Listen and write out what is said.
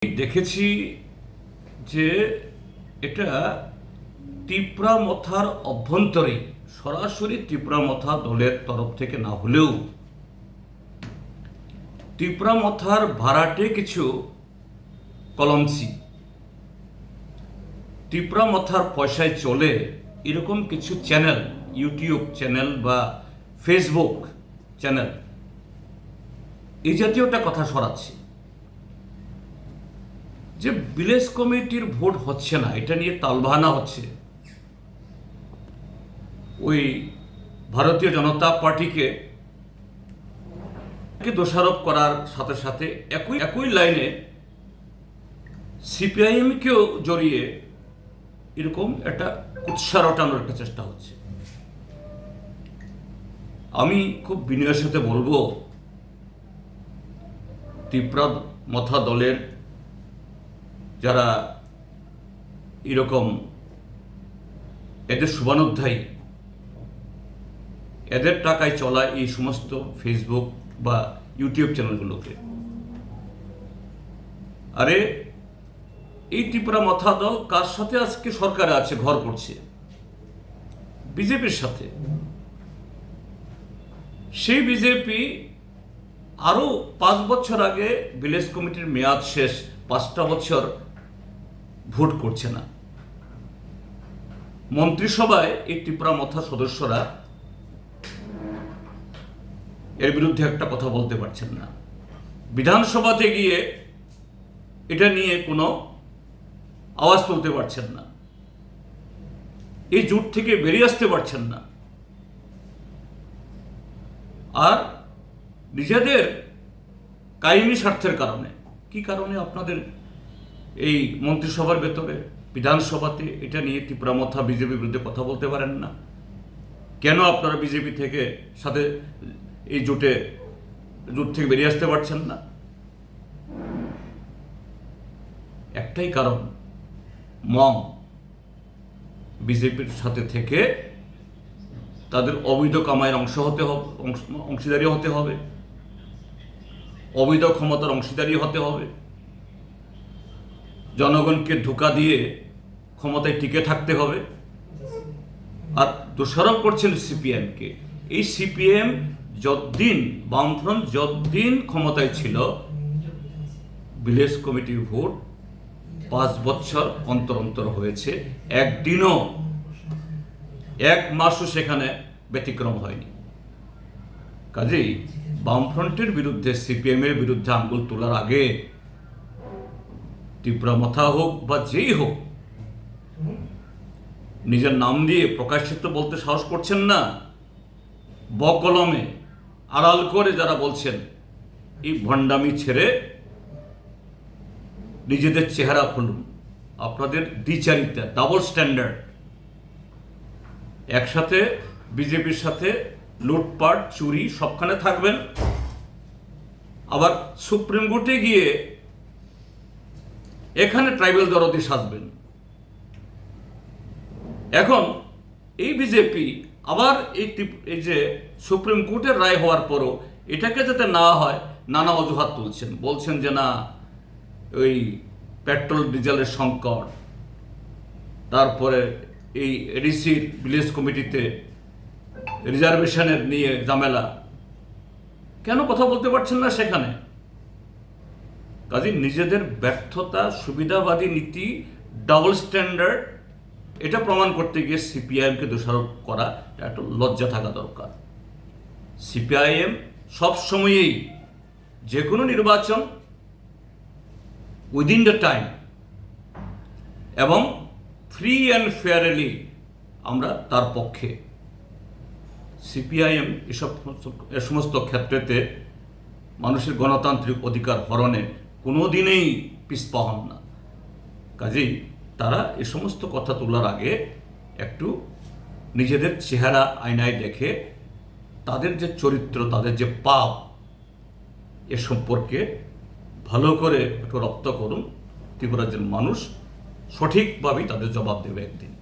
দেখেছি যে এটা তীব্রামথার অভ্যন্তরে সরাসরি তীব্রামথা দলের তরফ থেকে না হলেও তীব্রামথার ভাড়াটে কিছু কলমসি তীব্রামথার পয়সায় চলে এরকম কিছু চ্যানেল, ইউটিউব চ্যানেল বা ফেসবুক চ্যানেল এই জাতীয়টা কথা সরাচ্ছে যে ভিলেজ কমিটির ভোট হচ্ছে না, এটা নিয়ে তালবাহানা হচ্ছে। ওই ভারতীয় জনতা পার্টিকে দোষারোপ করার সাথে সাথে একই লাইনে সিপিআইএমকেও জড়িয়ে এরকম একটা উৎসাহ রটানোর একটা চেষ্টা হচ্ছে। আমি খুব বিনয়ের সাথে বলবো, তীব্রামথা দলের যারা এরকম এদের শুভানুধ্যায়ী, এদের টাকায় চলা এই সমস্ত ফেসবুক বা ইউটিউব চ্যানেলগুলোকে, আরে এই তীব্রামথা দল কার সাথে আজকে সরকারে আছে, ঘর করছে? বিজেপির সাথে। সেই বিজেপি আরো 5 বছর আগে ভিলেজ কমিটির মেয়াদ শেষ, 5টা বছর ভোট করছে না। মন্ত্রিসভায় এই তীব্রামথা সদস্যরা এর বিরুদ্ধে একটা কথা বলতে পারছেন না। বিধানসভাতে গিয়ে এটা নিয়ে কোনো আওয়াজ তুলতে পারছেন না। এই জোট থেকে বেরিয়ে আসতে পারছেন না। আর নিজেদের কায়েমি স্বার্থের কারণে, কি কারণে আপনাদের এই মন্ত্রিসভার ভেতরে, বিধানসভাতে এটা নিয়ে তীব্রামথা বিজেপির বিরুদ্ধে কথা বলতে পারেন না? কেন আপনারা বিজেপি থেকে সাথে এই জোট থেকে বেরিয়ে আসতে পারছেন না? একটাই কারণ, মম বিজেপির সাথে থেকে তাদের অবৈধ কামাইয়ের অংশীদারি হতে হবে, অবৈধ ক্ষমতার অংশীদারি হতে হবে, জনগণকে ধোঁকা দিয়ে ক্ষমতায় টিকে থাকতে হবে। আর দোষারোপ করছেন সিপিএমকে। এই সিপিএম যতদিন, বামফ্রন্ট যতদিন ক্ষমতায় ছিল, ভিলেজ কমিটির ভোট 5 বছর অন্তর অন্তর হয়েছে, একদিনও, 1 মাসও সেখানে ব্যতিক্রম হয়নি। কাজেই বামফ্রন্টের বিরুদ্ধে, সিপিএম এর বিরুদ্ধে আঙ্গুল তোলার আগে তীব্রামথা হোক বা যেই হোক, নিজের নাম দিয়ে প্রকাশিত বলতে সাহস করছেন না। বকলমে আড়াল করে যারা বলছেন, এই ভণ্ডামি ছেড়ে নিজেদের চেহারা খুলুন। আপনাদের দ্বিচারিতা, ডাবল স্ট্যান্ডার্ড, একসাথে বিজেপির সাথে লুটপাট, চুরি সবখানে থাকবেন, আবার সুপ্রিম কোর্টে গিয়ে এখানে ট্রাইবাল দরদি সাজবেন। এখন এই বিজেপি আবার এই যে সুপ্রিম কোর্টের রায় হওয়ার পরও এটাকে যাতে না হয়, নানা অজুহাত তুলছেন, বলছেন যে না, ওই পেট্রোল ডিজেলের সংকট, তারপরে এই এডিসির ভিলেজ কমিটিতে রিজার্ভেশনের নিয়ে ঝামেলা। কেন কথা বলতে পারছেন না সেখানে? কাজে নিজেদের ব্যর্থতা, সুবিধাবাদী নীতি, ডাবল স্ট্যান্ডার্ড, এটা প্রমাণ করতে গিয়ে সিপিআইএমকে দোষারোপ করা একটা লজ্জা থাকা দরকার। সিপিআইএম সবসময়েই যে কোনো নির্বাচন উইদিন দ্য টাইম এবং ফ্রি অ্যান্ড ফেয়ারলি, আমরা তার পক্ষে। সিপিআইএম এ সমস্ত ক্ষেত্রেতে মানুষের গণতান্ত্রিক অধিকার হরণে কোনোদিনেই পিছপা হন না। কাজেই তারা এ সমস্ত কথা তোলার আগে একটু নিজেদের চেহারা আয়নায় দেখে তাদের যে চরিত্র, তাদের যে পাপ, এ সম্পর্কে ভালো করে একটু রপ্ত করুন। ত্রিপুরার মানুষ সঠিকভাবেই তাদের জবাব দেবে একদিন।